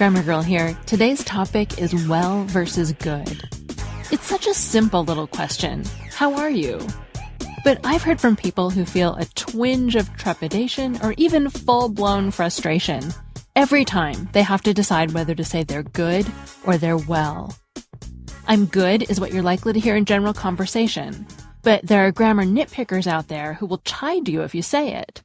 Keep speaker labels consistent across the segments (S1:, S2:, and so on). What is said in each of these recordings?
S1: Grammar Girl here. Today's topic is well versus good. It's such a simple little question. How are you? But I've heard from people who feel a twinge of trepidation or even full-blown frustration every time they have to decide whether to say they're good or they're well. I'm good is what you're likely to hear in general conversation, but there are grammar nitpickers out there who will chide you if you say it.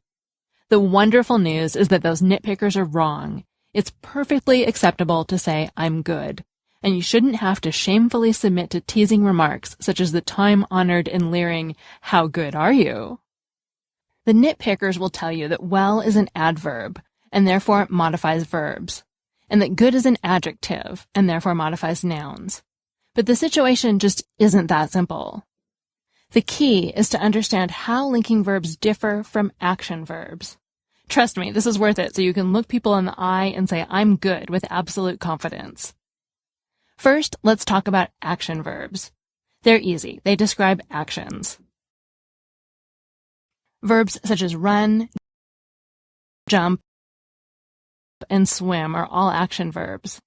S1: The wonderful news is that those nitpickers are wrong. It's perfectly acceptable to say, I'm good, and you shouldn't have to shamefully submit to teasing remarks such as the time-honored and leering, how good are you? The nitpickers will tell you that well is an adverb, and therefore modifies verbs, and that good is an adjective, and therefore modifies nouns. But the situation just isn't that simple. The key is to understand how linking verbs differ from action verbs. Trust me, this is worth it so you can look people in the eye and say, I'm good with absolute confidence. First, let's talk about action verbs. They're easy. They describe actions. Verbs such as run, jump, and swim are all action verbs.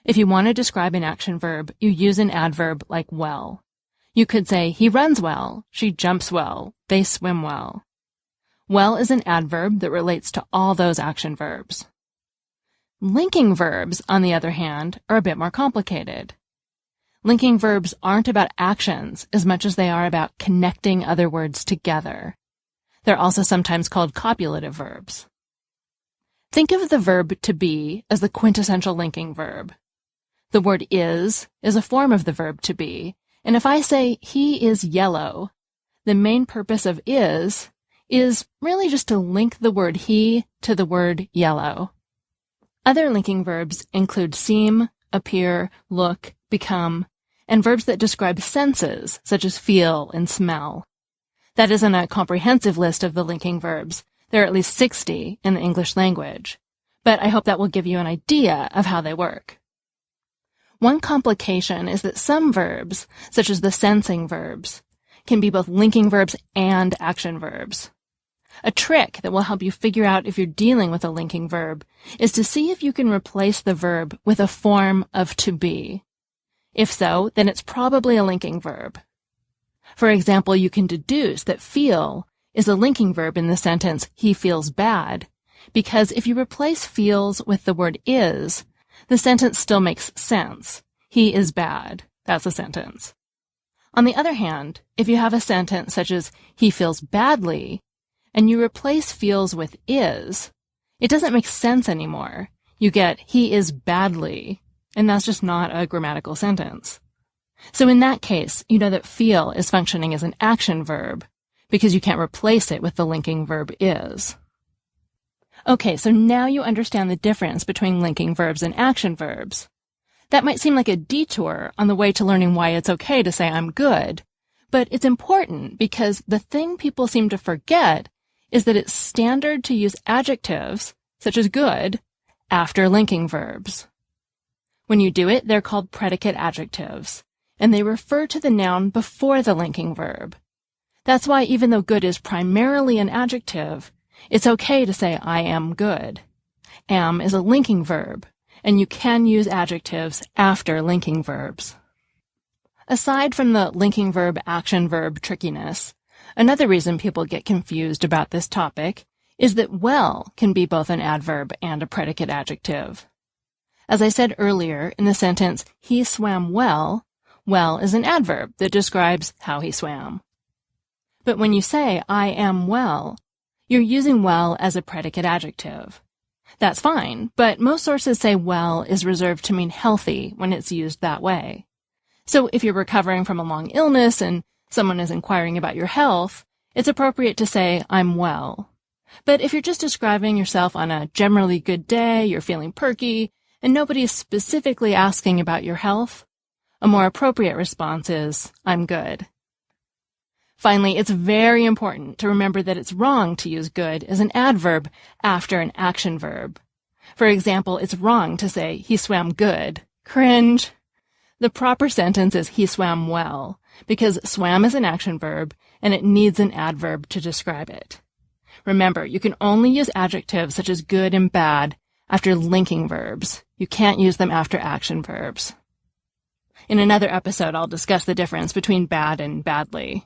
S1: If you want to describe an action verb, you use an adverb like well. You could say, he runs well, she jumps well, they swim well. Well is an adverb that relates to all those action verbs. Linking verbs, on the other hand, are a bit more complicated. Linking verbs aren't about actions as much as they are about connecting other words together. They're also sometimes called copulative verbs. Think of the verb to be as the quintessential linking verb. The word is a form of the verb to be, and if I say he is yellow, the main purpose of is really just to link the word he to the word yellow. Other linking verbs include seem, appear, look, become, and verbs that describe senses, such as feel and smell. That isn't a comprehensive list of the linking verbs. There are at least 60 in the English language, but I hope that will give you an idea of how they work. One complication is that some verbs, such as the sensing verbs, can be both linking verbs and action verbs. A trick that will help you figure out if you're dealing with a linking verb is to see if you can replace the verb with a form of to be. If so, then it's probably a linking verb. For example, you can deduce that feel is a linking verb in the sentence, he feels bad, because if you replace feels with the word is, the sentence still makes sense. He is bad. That's a sentence. On the other hand, if you have a sentence such as he feels badly, and you replace feels with is, it doesn't make sense anymore. You get he is badly, and that's just not a grammatical sentence. So in that case, you know that feel is functioning as an action verb because you can't replace it with the linking verb is. Okay, so now you understand the difference between linking verbs and action verbs. That might seem like a detour on the way to learning why it's okay to say I'm good, but it's important because the thing people seem to forget is that it's standard to use adjectives, such as good, after linking verbs. When you do it, they're called predicate adjectives, and they refer to the noun before the linking verb. That's why even though good is primarily an adjective, it's okay to say I am good. Am is a linking verb, and you can use adjectives after linking verbs. Aside from the linking verb action verb trickiness, another reason people get confused about this topic is that well can be both an adverb and a predicate adjective. As I said earlier, in the sentence, he swam well, well is an adverb that describes how he swam. But when you say, I am well, you're using well as a predicate adjective. That's fine, but most sources say well is reserved to mean healthy when it's used that way. So if you're recovering from a long illness and someone is inquiring about your health, it's appropriate to say, I'm well. But if you're just describing yourself on a generally good day, you're feeling perky, and nobody's specifically asking about your health, a more appropriate response is, I'm good. Finally, it's very important to remember that it's wrong to use good as an adverb after an action verb. For example, it's wrong to say, he swam good. Cringe. The proper sentence is, he swam well, because swam is an action verb, and it needs an adverb to describe it. Remember, you can only use adjectives such as good and bad after linking verbs. You can't use them after action verbs. In another episode, I'll discuss the difference between bad and badly.